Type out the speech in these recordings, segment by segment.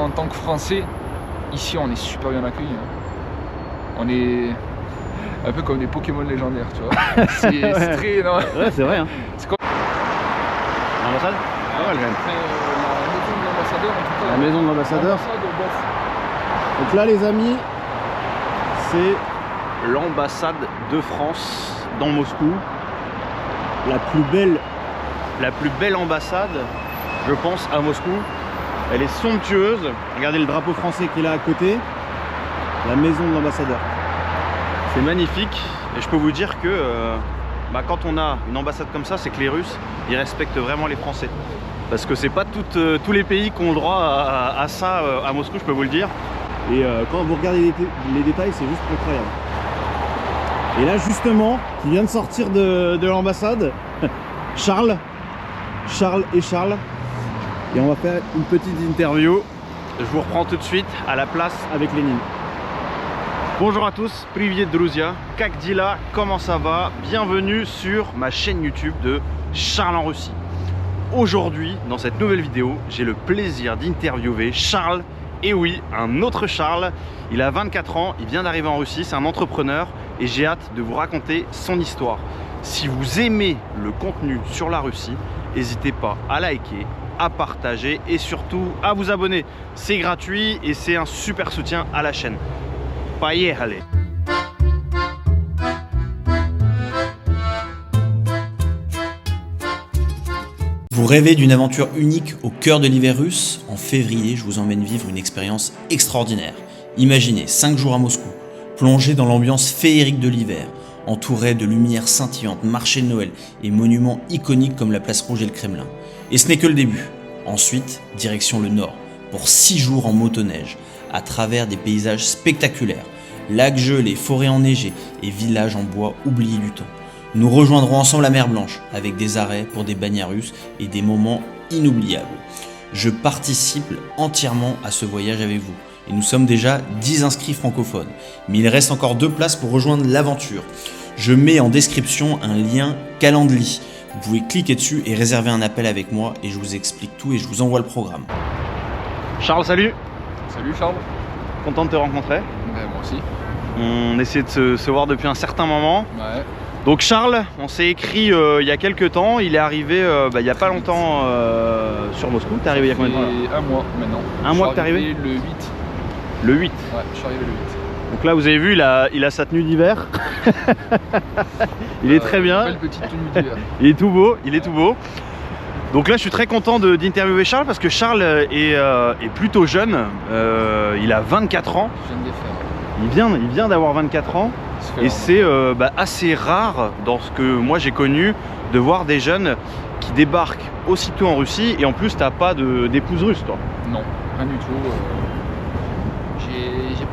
en tant que Français, ici on est super bien accueillis. Hein. On est un peu comme des Pokémon légendaires, tu vois. C'est très... Non. Ouais, c'est vrai. Hein. C'est comme... L'ambassade pas mal, quand même. La maison de l'ambassadeur, en tout cas. La maison de l'ambassadeur. L'ambassade, bof. Donc là, les amis, c'est l'ambassade de France dans Moscou. La plus belle ambassade, je pense, à Moscou. Elle est somptueuse. Regardez le drapeau français qui est là à côté. La maison de l'ambassadeur. C'est magnifique. Et je peux vous dire que quand on a une ambassade comme ça, c'est que les Russes, ils respectent vraiment les Français. Parce que c'est pas tous les pays qui ont le droit à ça à Moscou, je peux vous le dire. Et quand vous regardez les détails, c'est juste incroyable. Et là, justement, qui vient de sortir de l'ambassade, Charles et Charles. Et on va faire une petite interview. Je vous reprends tout de suite à la place avec Lénine. Bonjour à tous, Privyet Druzia, Kak Dila, comment ça va? Bienvenue sur ma chaîne YouTube de Charles en Russie. Aujourd'hui, dans cette nouvelle vidéo, j'ai le plaisir d'interviewer Charles. Et oui, un autre Charles. Il a 24 ans, il vient d'arriver en Russie, c'est un entrepreneur et j'ai hâte de vous raconter son histoire. Si vous aimez le contenu sur la Russie, n'hésitez pas à liker, à partager et surtout à vous abonner. C'est gratuit et c'est un super soutien à la chaîne. Поехали! Vous rêvez d'une aventure unique au cœur de l'hiver russe? En février, je vous emmène vivre une expérience extraordinaire. Imaginez 5 jours à Moscou, plongé dans l'ambiance féerique de l'hiver, entouré de lumières scintillantes, marchés de Noël et monuments iconiques comme la Place Rouge et le Kremlin. Et ce n'est que le début. Ensuite, direction le nord, pour 6 jours en motoneige, à travers des paysages spectaculaires, lacs gelés, forêts enneigées et villages en bois oubliés du temps. Nous rejoindrons ensemble la mer Blanche, avec des arrêts pour des baignades russes et des moments inoubliables. Je participe entièrement à ce voyage avec vous. Et nous sommes déjà 10 inscrits francophones. Mais il reste encore 2 places pour rejoindre l'aventure. Je mets en description un lien Calendly. Vous pouvez cliquer dessus et réserver un appel avec moi et je vous explique tout et je vous envoie le programme. Charles, salut! Salut Charles. Content de te rencontrer. Ben, moi aussi. On essaie de se voir depuis un certain moment. Ouais. Donc Charles, on s'est écrit il y a quelques temps. Il est arrivé il n'y a pas longtemps sur Moscou. T'es arrivé il y a combien de temps là? Un mois maintenant. Un mois que t'es arrivé? Le 8. Le 8. Ouais, je suis arrivé le 8. Donc là, vous avez vu, il a sa tenue d'hiver. Il est très bien. Belle petite tenue d'hiver. Il est tout beau, il est tout beau. Donc là, je suis très content d'interviewer Charles parce que Charles est plutôt jeune. Il a 24 ans. Je viens de les faire. Il vient d'avoir 24 ans. Et c'est assez rare dans ce que moi j'ai connu de voir des jeunes qui débarquent aussitôt en Russie et en plus t'as pas d'épouse russe toi. Non, rien du tout. J'ai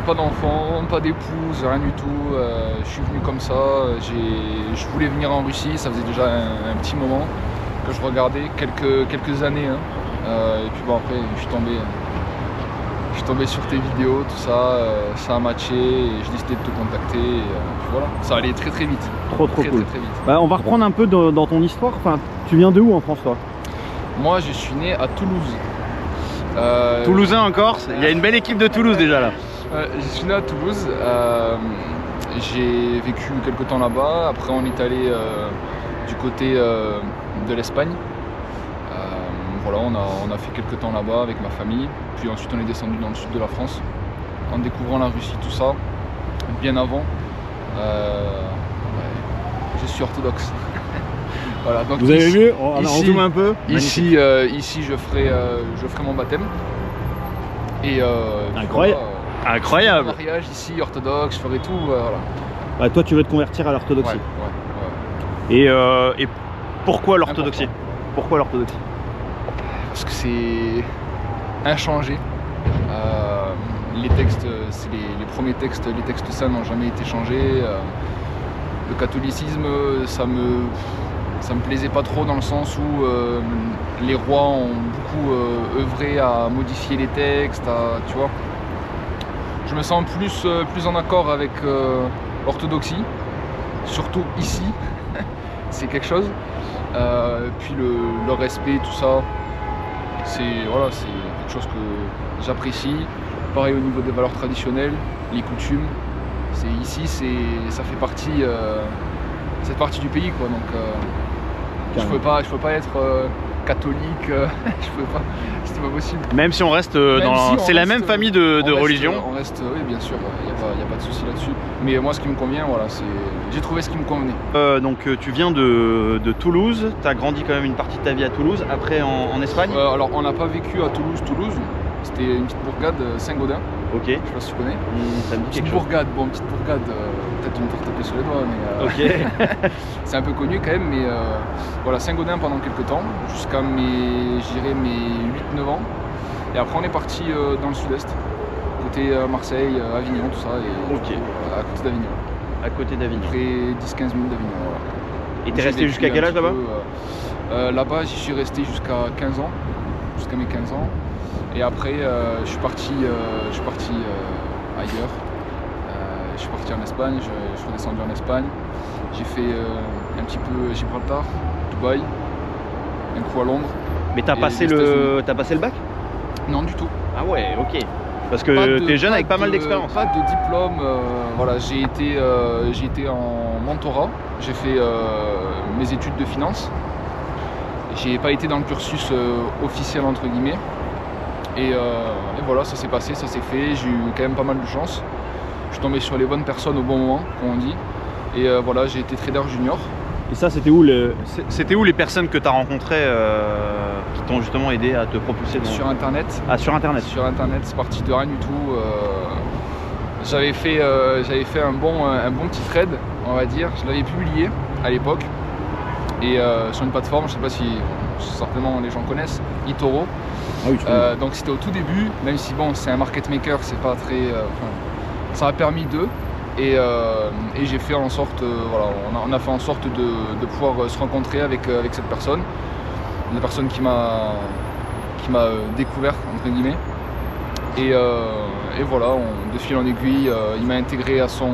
pas d'enfant, pas d'épouse, rien du tout. Je suis venu comme ça. Je voulais venir en Russie, ça faisait déjà un petit moment que je regardais, quelques années. Hein. Et puis bon après je suis tombé sur tes vidéos, tout ça, ça a matché et j'ai décidé de te contacter. Et puis voilà, ça allait très très vite. Trop cool. Très vite. On va reprendre un peu dans ton histoire. Enfin, tu viens de où en France toi? Moi je suis né à Toulouse. Toulousain encore? Il y a une belle équipe de Toulouse déjà là. Je suis né à Toulouse. J'ai vécu quelques temps là-bas. Après on est allé du côté de l'Espagne. Voilà, on a fait quelques temps là-bas avec ma famille. Puis ensuite on est descendu dans le sud de la France en découvrant la Russie, tout ça. Bien avant, je suis orthodoxe. Voilà, donc vous avez vu, on zoome un peu. Ici je ferai mon baptême. Et incroyable. Voilà, incroyable. Mariage ici orthodoxe, je ferai tout. Voilà. Toi tu veux te convertir à l'orthodoxie. Ouais. Et pourquoi l'orthodoxie? Pourquoi l'orthodoxie? Parce que c'est inchangé. Les textes, c'est les premiers textes, les textes saints n'ont jamais été changés. Le catholicisme, ça me plaisait pas trop dans le sens où les rois ont beaucoup œuvré à modifier les textes, tu vois. Je me sens plus en accord avec l'orthodoxie, surtout ici, c'est quelque chose. Puis le respect, tout ça, c'est quelque chose que j'apprécie. Pareil au niveau des valeurs traditionnelles, les coutumes. Ça fait partie, cette partie du pays, quoi. Donc je peux pas être catholique, je peux pas, c'était pas possible. Même si on reste c'est la même famille de religion. On reste, oui, bien sûr, il n'y a pas de souci là-dessus. Mais moi, ce qui me convient, voilà, j'ai trouvé ce qui me convenait. Donc tu viens de Toulouse, tu as grandi quand même une partie de ta vie à Toulouse, après en Espagne. Alors on n'a pas vécu à Toulouse, c'était une petite bourgade, Saint-Gaudin. Ok. Je sais pas si tu connais. Ça me dit quelque chose. Petite bourgade, peut-être tu me faire taper sur les doigts, mais Ok. c'est un peu connu quand même, mais voilà, Saint-Gaudin pendant quelques temps, jusqu'à mes 8-9 ans. Et après on est parti dans le sud-est, côté Marseille, Avignon, tout ça, et Ok. à côté d'Avignon. À côté d'Avignon. Après 10-15 minutes d'Avignon. Voilà. Et t'es resté jusqu'à quel âge là-bas? Là-bas, j'y suis resté jusqu'à 15 ans, jusqu'à mes 15 ans. Et après, je suis parti ailleurs. Je suis parti en Espagne, je suis redescendu en Espagne. J'ai fait un petit peu Gibraltar, Dubaï, un coup à Londres. Mais t'as passé le bac? Non, du tout. Ah ouais, ok. Parce que t'es jeune avec pas mal d'expérience. Pas de diplôme. Voilà, j'ai été en mentorat. J'ai fait mes études de finance. J'ai pas été dans le cursus officiel entre guillemets. Et voilà, ça s'est passé, ça s'est fait. J'ai eu quand même pas mal de chance. Je suis tombé sur les bonnes personnes au bon moment, comme on dit. Et voilà, j'ai été trader junior. Et ça, c'était où les personnes que tu as rencontrées qui t'ont justement aidé à te propulser Sur Internet. Ah, sur Internet. Sur Internet, c'est parti de rien du tout. J'avais fait un bon petit trade, on va dire. Je l'avais publié à l'époque. Et sur une plateforme, je sais pas si certainement les gens connaissent, eToro. Ah oui, donc c'était au tout début, même si bon, c'est un market maker, c'est pas très. Ça a permis d'eux. Et j'ai fait en sorte, voilà, on a fait en sorte de pouvoir se rencontrer avec cette personne, la personne qui m'a découvert entre guillemets. Et voilà, de fil en aiguille, il m'a intégré à son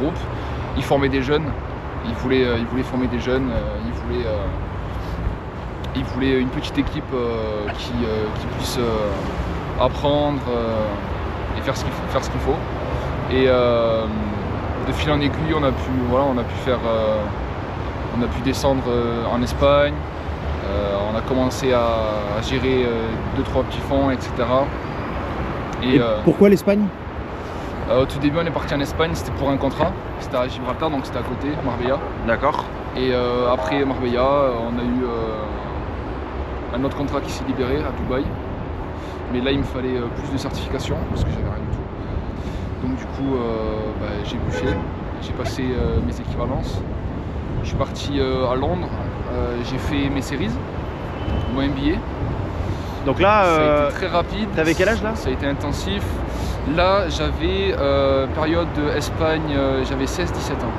groupe. Il formait des jeunes, il voulait former des jeunes, il voulait une petite équipe qui puisse apprendre et faire ce qu'il faut. Et de fil en aiguille, on a pu descendre en Espagne. On a commencé à gérer 2-3 petits fonds, etc. Et pourquoi l'Espagne? Au tout début, on est parti en Espagne, c'était pour un contrat. C'était à Gibraltar, donc c'était à côté, Marbella. D'accord. Et après Marbella, on a eu un autre contrat qui s'est libéré à Dubaï. Mais là, il me fallait plus de certification parce que j'avais rien du tout. Donc du coup, j'ai bûché, j'ai passé mes équivalences. Je suis parti à Londres, j'ai fait mes séries, mon MBA. Donc là, ça a été très rapide. T'avais quel âge là? Ça a été intensif. Là, j'avais période Espagne, j'avais 16-17 ans.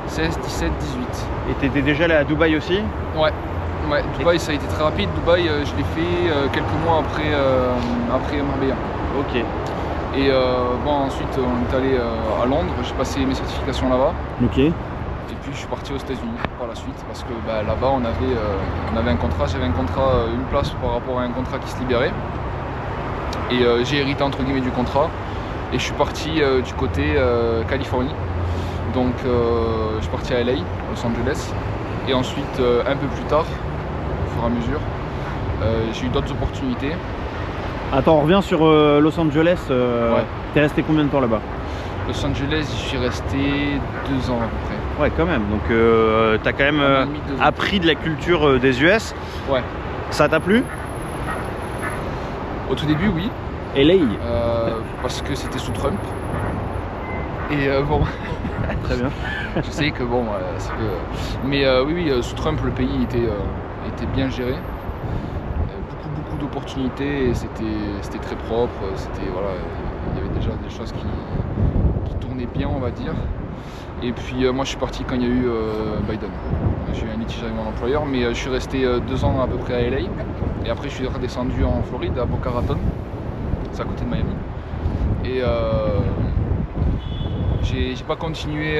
16, 17, 18. Et t'étais déjà allé à Dubaï aussi? Ouais, Dubaï ça a été très rapide. Dubaï, je l'ai fait quelques mois après Marbella. Ok. Et ensuite on est allé à Londres, j'ai passé mes certifications là-bas. Ok. Et puis je suis parti aux États-Unis par la suite parce que là-bas on avait un contrat, j'avais un contrat, une place par rapport à un contrat qui se libérait. Et j'ai hérité entre guillemets du contrat et je suis parti du côté Californie. Donc je suis parti à LA, Los Angeles. Et ensuite un peu plus tard, au fur et à mesure, j'ai eu d'autres opportunités. Attends, on revient sur Los Angeles. Ouais. T'es resté combien de temps là-bas? Los Angeles, j'y suis resté 2 ans à peu près. Ouais, quand même. Donc t'as quand même appris de la culture des US. Ouais. Ça t'a plu? Au tout début, oui. LA. Parce que c'était sous Trump. Et bon. Très bien. Je sais que bon, mais oui, sous Trump, le pays était bien géré. Beaucoup d'opportunités et c'était très propre. Voilà, il y avait déjà des choses qui tournaient bien, on va dire. Et puis moi, je suis parti quand il y a eu Biden. J'ai eu un litige avec mon employeur, mais je suis resté 2 ans à peu près à LA. Et après, je suis redescendu en Floride, à Boca Raton. C'est à côté de Miami. Et j'ai pas continué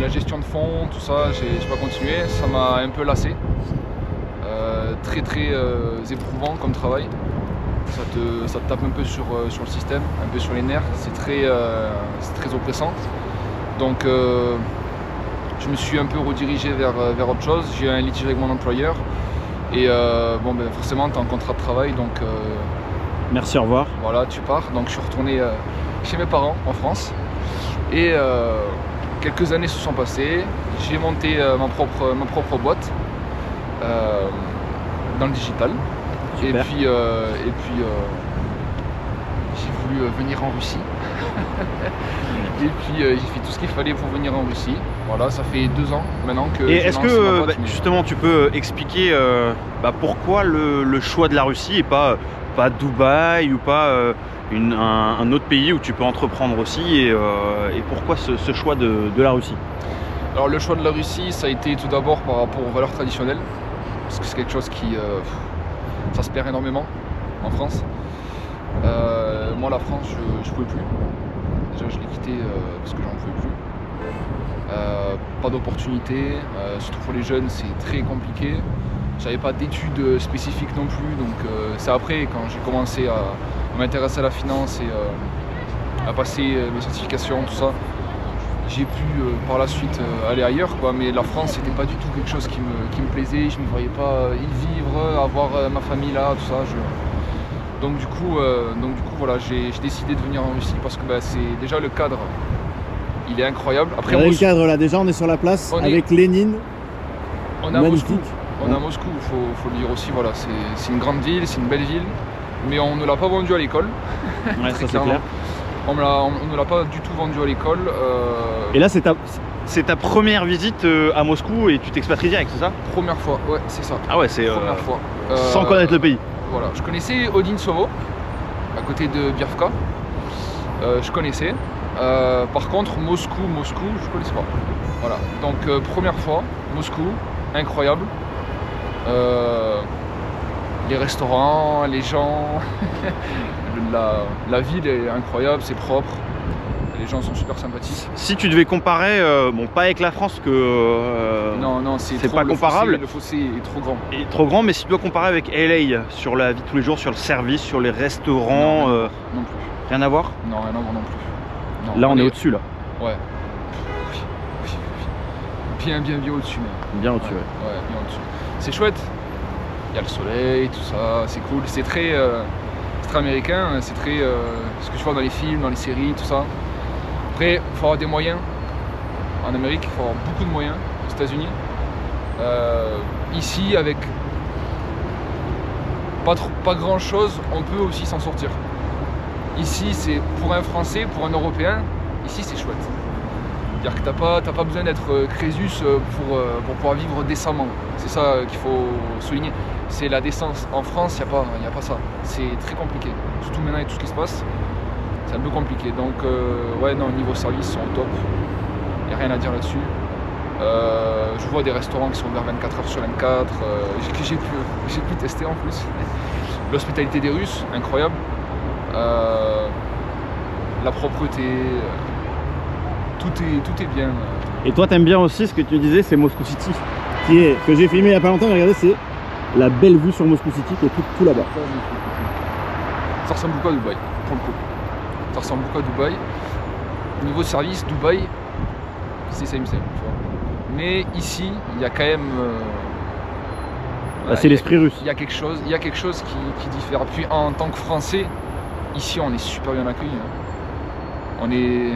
la gestion de fonds, tout ça, j'ai pas continué, ça m'a un peu lassé. Très éprouvant comme travail. ça te tape un peu sur le système, un peu sur les nerfs, c'est très oppressant. Donc je me suis un peu redirigé vers autre chose. J'ai eu un litige avec mon employeur et forcément tu es en contrat de travail, donc merci, au revoir. voilà, tu pars. Donc je suis retourné chez mes parents en France et quelques années se sont passées. J'ai monté ma propre boîte dans le digital. Super. Et puis j'ai voulu venir en Russie. Et puis j'ai fait tout ce qu'il fallait pour venir en Russie. Voilà, ça fait 2 ans maintenant que Et j'ai est-ce lancé ma que boîte, mais- justement tu peux expliquer pourquoi le choix de la Russie et pas Dubaï ou pas un autre pays où tu peux entreprendre aussi et pourquoi ce choix de la Russie? Alors le choix de la Russie, ça a été tout d'abord par rapport aux valeurs traditionnelles, parce que c'est quelque chose qui ça se perd énormément en France. Moi la France, je pouvais plus. Déjà je l'ai quitté parce que j'en pouvais plus. Pas d'opportunités, surtout pour les jeunes c'est très compliqué. J'avais pas d'études spécifiques non plus, donc c'est après quand j'ai commencé à m'intéresser à la finance et à passer mes certifications, tout ça, j'ai pu par la suite aller ailleurs, quoi. Mais la France c'était pas du tout quelque chose qui me plaisait, je me voyais pas y vivre, avoir ma famille là, tout ça. Donc du coup voilà, j'ai décidé de venir en Russie parce que c'est déjà le cadre, il est incroyable. Après Regardez le cadre là, déjà on est sur la place avec Lénine. on est à Magnifique. Moscou. On est à Moscou, faut le dire aussi, voilà, c'est une grande ville, c'est une belle ville, mais on ne l'a pas vendu à l'école. Ouais, Très ça c'est clairement. clair. On ne l'a pas du tout vendu à l'école. Et là c'est ta première visite à Moscou et tu t'expatries direct, c'est ça? Première fois, ouais, c'est ça. Ah ouais, c'est Première fois. sans connaître le pays. Voilà, je connaissais Odintsovo, à côté de Biavka. Je connaissais. Par contre, Moscou, je ne connaissais pas. Voilà, donc première fois, Moscou, incroyable. Les restaurants, les gens, la ville est incroyable, c'est propre. Les gens sont super sympathiques. Si tu devais comparer, pas avec la France que Non, c'est pas comparable. Le fossé est trop grand. est trop grand, mais si tu dois comparer avec LA sur la vie de tous les jours, sur le service, sur les restaurants, Non plus. rien à voir. Non, rien à voir non plus. Non, Là on est au-dessus là, Ouais. Bien au-dessus même. bien au-dessus. Ouais, bien au-dessus. C'est chouette. Il y a le soleil, tout ça, c'est cool. C'est très américain, c'est très ce que tu vois dans les films, dans les séries, tout ça. Après, il faut avoir des moyens. En Amérique, il faut avoir beaucoup de moyens. Aux États-Unis. Ici, avec pas grand-chose, on peut aussi s'en sortir. Ici, c'est pour un Français, pour un Européen, ici c'est chouette. C'est-à-dire que t'as pas besoin d'être Crésus pour pouvoir vivre décemment. C'est ça qu'il faut souligner. C'est la décence. En France, il n'y a pas ça. C'est très compliqué. Surtout maintenant avec tout ce qui se passe, c'est un peu compliqué. Donc niveau service, ils sont au top. Il n'y a rien à dire là-dessus. Je vois des restaurants qui sont ouverts 24 h sur 24, que j'ai pu tester en plus. L'hospitalité des Russes, incroyable. La propreté, tout est bien. Et toi t'aimes bien aussi ce que tu disais, c'est Moscou City, que j'ai filmé il y a pas longtemps. Regardez, c'est la belle vue sur Moscou City qui est tout là-bas. Ça ressemble beaucoup à Dubaï, pour le coup. Ça ressemble beaucoup à Dubaï. Niveau service, Dubaï, c'est same, tu vois. Mais ici, il y a quand même... C'est l'esprit russe. Il y a quelque chose qui diffère. Puis en tant que Français, ici on est super bien accueillis. On est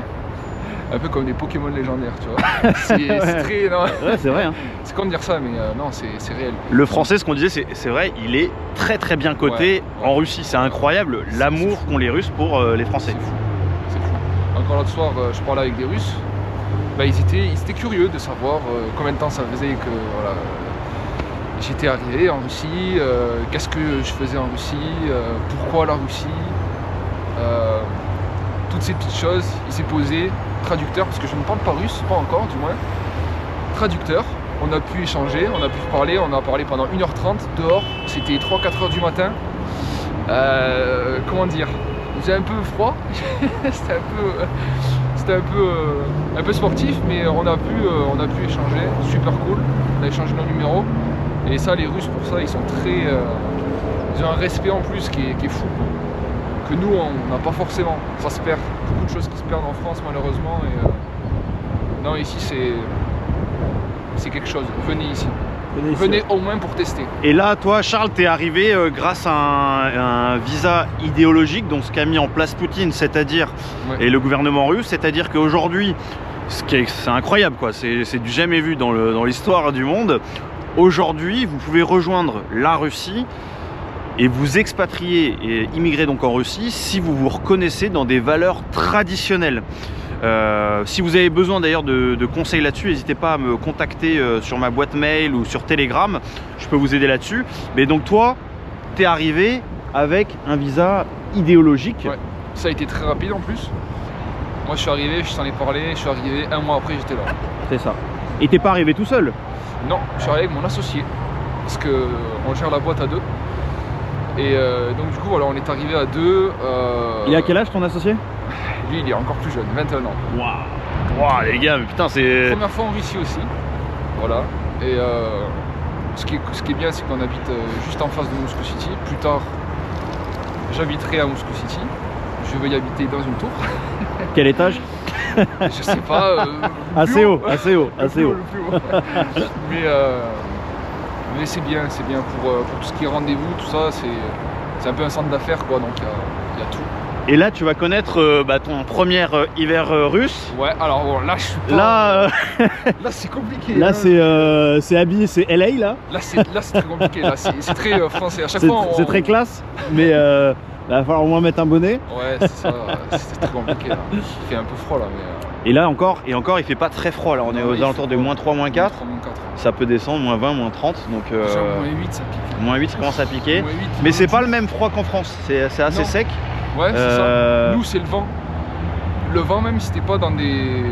un peu comme des Pokémon légendaires, tu vois. C'est très... Non, Ouais, c'est vrai. Hein. c'est con de dire ça, mais non, c'est réel. Le français, ce qu'on disait, c'est vrai, il est très bien coté Ouais. en Russie. C'est incroyable l'amour qu'ont les Russes pour les Français. C'est fou. Encore l'autre soir, je parlais avec des Russes. Ils étaient curieux de savoir combien de temps ça faisait que j'étais arrivé en Russie, qu'est-ce que je faisais en Russie, pourquoi la Russie, toutes ces petites choses. Il s'est posé, traducteur, parce que je ne parle pas russe, pas encore du moins, traducteur. On a pu échanger, on a pu parler, on a parlé pendant 1h30 dehors, c'était 3-4 h du matin. Comment dire, il faisait un peu froid, c'était un peu sportif, mais on a pu échanger, super cool. On a échangé nos numéros, et ça, les Russes pour ça, ils sont ils ont un respect en plus qui est fou, que nous on n'a pas forcément. Ça se perd, beaucoup de choses qui se perdent en France malheureusement. Et non, ici c'est quelque chose. Venez ici. Venez au moins pour tester. Et là, toi, Charles, t'es arrivé grâce à un visa idéologique, donc ce qu'a mis en place Poutine, c'est-à-dire et le gouvernement russe, c'est-à-dire qu'aujourd'hui, c'est incroyable, quoi. C'est du jamais vu dans l'histoire du monde. Aujourd'hui, vous pouvez rejoindre la Russie et vous expatrier et immigrer donc en Russie si vous vous reconnaissez dans des valeurs traditionnelles. Si vous avez besoin d'ailleurs de conseils là-dessus, n'hésitez pas à me contacter sur ma boîte mail ou sur Telegram, je peux vous aider là-dessus. Mais donc toi, t'es arrivé avec un visa idéologique. Ouais, ça a été très rapide en plus. Moi je suis arrivé, je t'en ai parlé, je suis arrivé 1 mois après, j'étais là. C'est ça. Et t'es pas arrivé tout seul? Non, je suis arrivé avec mon associé, parce qu'on gère la boîte à 2. Et donc du coup voilà, on est arrivé à 2. Il a quel âge ton associé? Lui il est encore plus jeune, 21 ans. Waouh, les gars, mais putain c'est... Première fois en Russie aussi, voilà. Et ce qui est bien, c'est qu'on habite juste en face de Moscou City. Plus tard, j'habiterai à Moscou City. Je vais y habiter dans une tour. Quel étage? Je sais pas. Assez haut, assez haut, le assez plus haut. le plus haut. Mais c'est bien pour tout ce qui est rendez-vous, tout ça. C'est un peu un centre d'affaires, quoi. Donc il y a tout. Et là, tu vas connaître ton premier hiver russe. Ouais, alors bon, là, je suis pas... Là, c'est compliqué. Là, hein. C'est habillé, c'est LA, là. Là, c'est très compliqué. Là, c'est très français. À chaque fois, c'est très classe, mais il va falloir au moins mettre un bonnet. Ouais, c'est ça. C'est très compliqué, là. Il fait un peu froid, là. Mais, Et là, encore, il fait pas très froid. Là, on est aux alentours de -3, -4. -3, -4. Ça peut descendre, -20, -30. Donc, déjà, -8, ça pique. -8, ça commence à piquer. -8, mais c'est pas le même froid qu'en France. C'est assez Non. sec. Ouais, c'est ça. Nous, c'est le vent. Le vent, même si t'es pas dans des...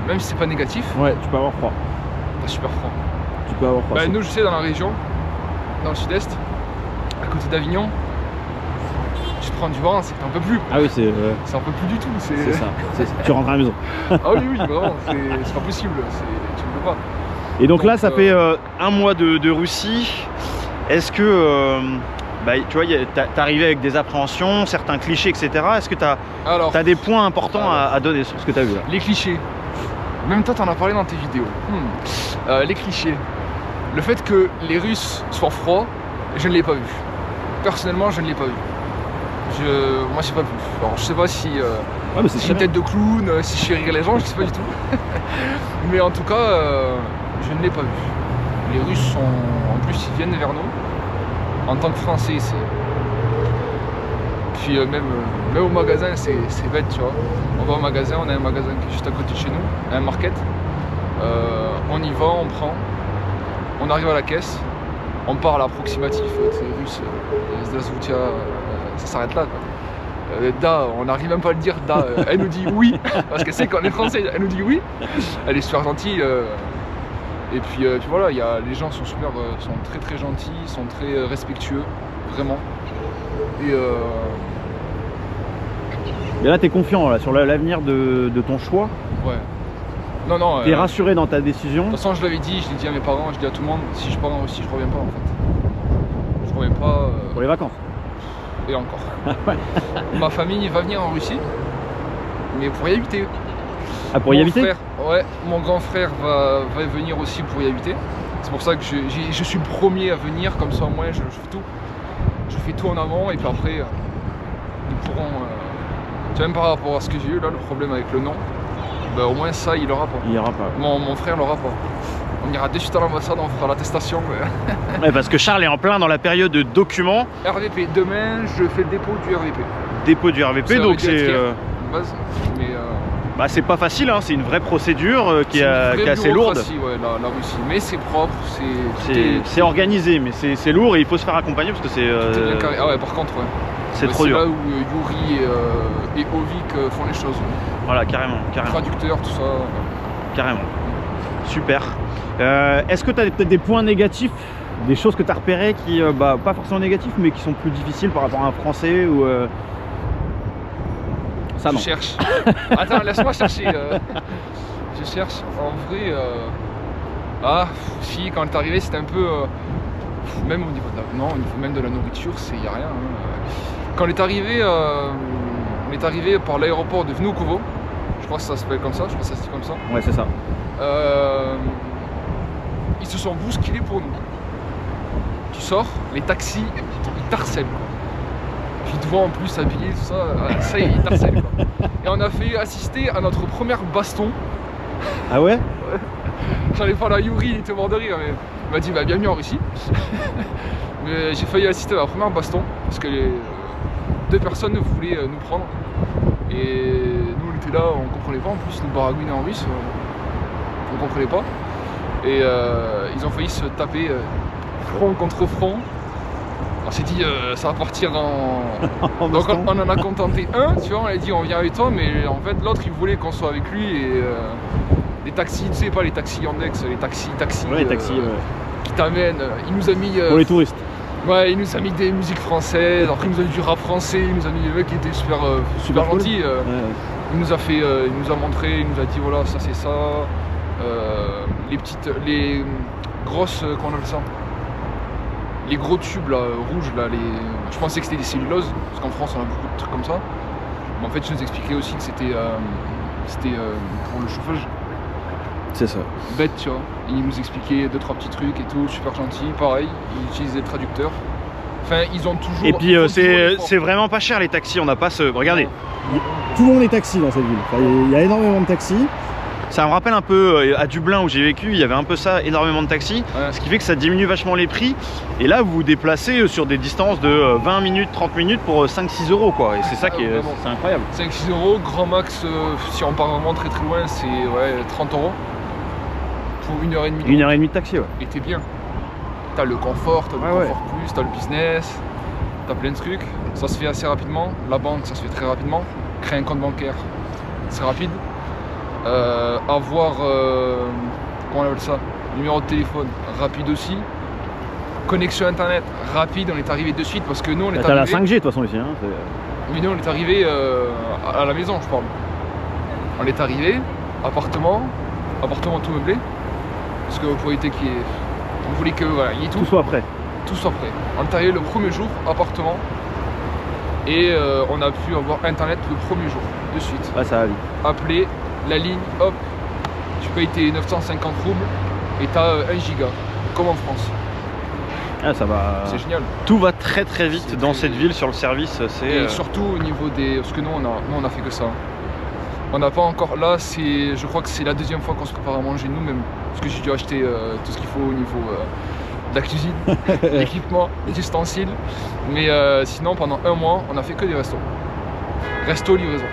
Même si c'est pas négatif, Ouais, tu peux avoir froid. t'as super froid. Tu peux avoir froid. Bah, nous, je sais, dans la région, dans le sud-est, à côté d'Avignon, tu prends du vent, c'est que t'en peux plus. Ah oui, c'est Ça en peut plus du tout. c'est ça. Tu rentres à la maison. Ah oui, vraiment, c'est pas possible. Tu ne peux pas. Et donc là, Donc, ça fait 1 mois de Russie. Est-ce que, tu vois, t'es arrivé avec des appréhensions, certains clichés, etc. Est-ce que Alors, t'as des points importants à donner sur ce que t'as vu là? les clichés. Même toi, t'en as parlé dans tes vidéos. Les clichés. Le fait que les Russes soient froids, je ne l'ai pas vu. Personnellement, je ne l'ai pas vu. Moi, je sais pas plus. Alors, je sais pas si si j'ai une tête de clown, si je fais rire les gens, je sais pas du tout. Mais en tout cas, je ne l'ai pas vu. Les Russes sont, en plus, ils viennent vers nous. En tant que Français, c'est... Puis même au magasin, c'est bête, tu vois. On va au magasin, on a un magasin qui est juste à côté de chez nous, un market. On y va, on prend, on arrive à la caisse, on parle approximatif, c'est russe, Zdravstvuyte, ça s'arrête là, quoi. Da, on n'arrive même pas à le dire da, elle nous dit oui, parce qu'elle sait qu'on est français, elle nous dit oui. Elle est super gentille. Et puis voilà, les gens sont sont très très gentils, sont très respectueux, vraiment. Et là, t'es confiant là, sur l'avenir de ton choix. Ouais. Non. T'es rassuré dans ta décision. De toute façon, je l'avais dit, je l'ai dit à mes parents, je l'ai dit à tout le monde, si je pars en Russie, je reviens pas en fait. Je reviens pas. Pour les vacances. Et encore. Ma famille va venir en Russie, mais pour y habiter. Ah, pour y habiter? Ouais, mon grand frère va venir aussi pour y habiter. C'est pour ça que je suis le premier à venir, comme ça au moins je fais tout. Je fais tout en amont et puis après ils pourront. Tu vois, même par rapport à ce que j'ai eu là, le problème avec le nom, au moins ça il l'aura pas. Il y aura pas. Mon frère l'aura pas. On ira de suite à l'ambassade, on fera l'attestation. Ouais, parce que Charles est en plein dans la période de documents. RVP, demain je fais le dépôt du RVP. Dépôt du RVP, donc c'est. Base, mais c'est pas facile, hein, c'est une vraie procédure qui est assez lourde. Ouais, la Russie, mais c'est propre, c'est organisé, mais c'est lourd et il faut se faire accompagner parce que c'est. Ah ouais, par contre, ouais. C'est trop dur. C'est là où Yuri et Ovik font les choses. Voilà, carrément. Traducteur, tout ça. Carrément. Super. Est-ce que tu as peut-être des points négatifs, des choses que tu as repérées qui, pas forcément négatifs, mais qui sont plus difficiles par rapport à un Français ou ça non. Je cherche. Attends, laisse-moi chercher. Je cherche. En vrai, si, quand t'es arrivé, c'était un peu. Même au niveau même de la nourriture, il n'y a rien. Hein. Quand on est arrivé par l'aéroport de Vnukovo, je crois que ça s'appelle comme ça, je crois que ça se dit comme ça. Ouais, c'est ça. Ils se sont bousculés pour nous. Tu sors, les taxis, ils t'harcèlent quoi. Puis te vois en plus habillé, tout ça, ça y est, ils t'harcèlent quoi. Et on a fait assister à notre première baston. Ah ouais? J'en ai parlé à Yuri, il était mort de rire, mais il m'a dit bah, bienvenue en Russie. Mais j'ai failli assister à la première baston parce que deux personnes voulaient nous prendre. Et nous on était là, on comprenait pas en plus, nous baragouiner en russe, on comprenait pas. Et ils ont failli se taper front contre front. On s'est dit ça va partir en... Donc on en a contenté un, tu vois, on a dit on vient avec toi, mais en fait l'autre il voulait qu'on soit avec lui et les taxis, tu sais pas les taxis Yandex, les taxis ouais, les taxis qui t'amènent, il nous a mis... pour les touristes. Ouais, il nous a mis des musiques françaises, après il nous a mis du rap français, il nous a mis des mecs qui étaient super cool. gentils. Il nous a montré, il nous a dit voilà ça c'est ça, les grosses, comment on appelle ça, les gros tubes là, rouges là, je pensais que c'était des celluloses, parce qu'en France on a beaucoup de trucs comme ça. Mais en fait il nous expliquait aussi que c'était pour le chauffage. C'est ça. Bête tu vois, il nous expliquait 2-3 petits trucs et tout, super gentil, pareil, il utilisait le traducteur. Enfin ils ont toujours... Et puis c'est vraiment pas cher les taxis, on n'a pas ce... Regardez. Tout le monde est taxi dans cette ville, enfin, il y a énormément de taxis. Ça me rappelle un peu à Dublin où j'ai vécu, il y avait un peu ça, énormément de taxis, ouais. Ce qui fait que ça diminue vachement les prix. Et là vous vous déplacez sur des distances de 20 minutes, 30 minutes pour 5-6 euros quoi. Et c'est ça qui est, c'est incroyable. 5-6 euros, grand max, si on part vraiment très très loin, c'est 30 euros. Pour 1h30. 1h30 de taxi, ouais. Et t'es bien. T'as le confort, t'as le confort plus, t'as le business, t'as plein de trucs. Ça se fait assez rapidement. La banque, ça se fait très rapidement. Créer un compte bancaire, c'est rapide. Avoir, comment on appelle ça, numéro de téléphone, rapide aussi. Connexion internet, rapide. On est arrivé de suite parce que nous on est arrivé. T'as la 5G de toute façon ici. Hein, mais nous on est arrivé à la maison, je parle. On est arrivé, appartement tout meublé. Parce que pour éviter qu'il y ait... On voulait que voilà, il y ait tout soit prêt. Tout soit prêt. On est arrivé le premier jour, appartement. Et on a pu avoir internet le premier jour, de suite. Ouais, ça va vite. Appeler, la ligne, hop, tu payes tes 950 roubles et t'as 1 giga, comme en France. Ah, ça va. C'est génial. Tout va très très vite dans cette ville sur le service. Et surtout au niveau des... Parce que nous on a fait que ça. On n'a pas encore... Là, je crois que c'est la deuxième fois qu'on se prépare à manger nous-mêmes. Parce que j'ai dû acheter tout ce qu'il faut au niveau de la cuisine, l'équipement, les ustensiles. Mais sinon, pendant 1 mois, on a fait que des restos. Resto, livraison.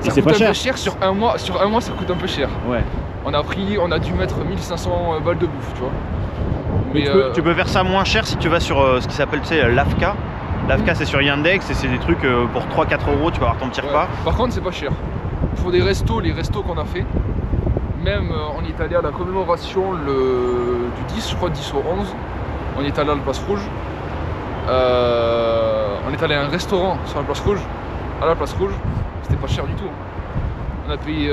Ça coûte pas un cher. peu cher sur un mois, ça coûte un peu cher. Ouais. On a dû mettre 1500 balles de bouffe, tu vois. Mais tu peux faire ça moins cher si tu vas sur ce qui s'appelle, tu sais, l'AFCA. L'AFCA c'est sur Yandex et c'est des trucs pour 3-4 euros, tu vas avoir ton petit repas. Par contre c'est pas cher. Pour des restos, les restos qu'on a fait, même on est allé à la commémoration du 10, je crois 10 au 11, on est allé à la place rouge. On est allé à un restaurant sur la place rouge. À la place rouge, c'était pas cher du tout. On a payé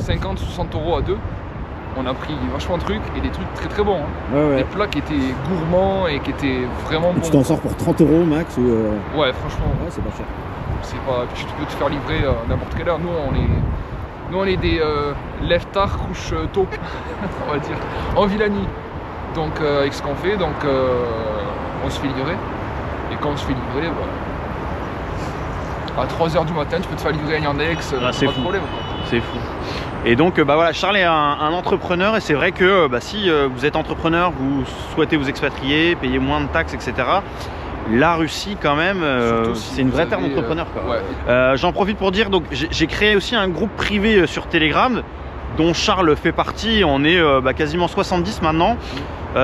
50-60 euros à deux. On a pris vachement de trucs et des trucs très très bons. Hein. Ouais. Des plats qui étaient gourmands et qui étaient vraiment bons. Tu t'en sors pour 30 euros max ou Ouais, franchement. Ouais, c'est pas cher. C'est pas... Tu peux te faire livrer à n'importe quelle heure. Nous on est des lève tard, couche tôt, on va dire, en Villani. Donc avec ce qu'on fait, donc on se fait livrer. Et quand on se fait livrer, à 3h du matin, tu peux te faire livrer à Yandex, pas de problème. C'est fou. Et donc voilà, Charles est un entrepreneur et c'est vrai que si vous êtes entrepreneur, vous souhaitez vous expatrier, payer moins de taxes, etc. La Russie quand même, c'est une vraie terre d'entrepreneur. Ouais. J'en profite pour dire, donc j'ai créé aussi un groupe privé sur Telegram dont Charles fait partie, on est quasiment 70 maintenant.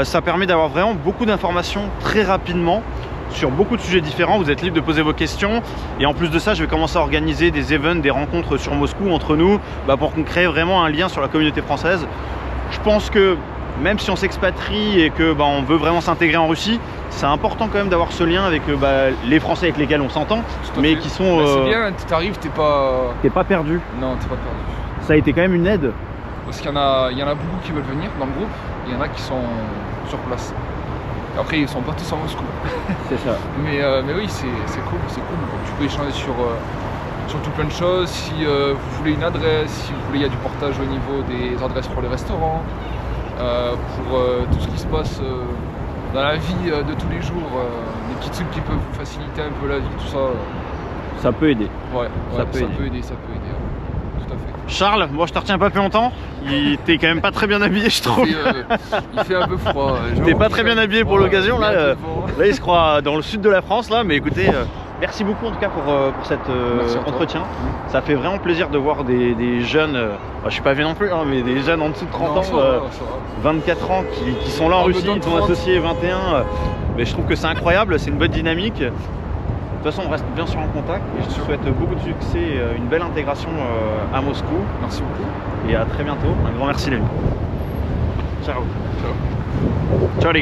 Ça permet d'avoir vraiment beaucoup d'informations très rapidement sur beaucoup de sujets différents, vous êtes libre de poser vos questions et en plus de ça je vais commencer à organiser des events, des rencontres sur Moscou entre nous pour qu'on crée vraiment un lien sur la communauté française. Je pense que même si on s'expatrie et que on veut vraiment s'intégrer en Russie, c'est important quand même d'avoir ce lien avec les Français avec lesquels on s'entend, mais qui sont... c'est bien, t'arrives, t'es pas perdu. Non, t'es pas perdu. Ça a été quand même une aide. Parce qu'il y en a beaucoup qui veulent venir dans le groupe, il y en a qui sont sur place. Après, ils sont pas tous à Moscou. C'est ça. Mais oui, c'est cool, c'est cool. Tu peux échanger sur tout plein de choses. Si vous voulez une adresse, si vous voulez, il y a du portage au niveau des adresses pour les restaurants, pour tout ce qui se passe dans la vie de tous les jours, des petits trucs qui peuvent vous faciliter un peu la vie, tout ça. Ça peut aider. Ouais, Ça peut aider. ça peut aider. Ouais. Tout à fait. Charles, moi je te retiens pas plus longtemps. T'es quand même pas très bien habillé, je trouve. Il fait un peu froid. T'es pas très bien habillé pour l'occasion là. Là, il se croit dans le sud de la France là, mais écoutez, merci beaucoup en tout cas pour cet entretien. Ça fait vraiment plaisir de voir des jeunes, je suis pas vieux non plus, hein, mais des jeunes en dessous de 30 ans, 24 ans qui sont là en Russie, ton associé 21. Mais je trouve que c'est incroyable, c'est une bonne dynamique. De toute façon, on reste bien sûr en contact et je te souhaite beaucoup de succès, une belle intégration à Moscou. Merci beaucoup. Et à très bientôt. Un grand merci les amis. Ciao. Ciao les gars.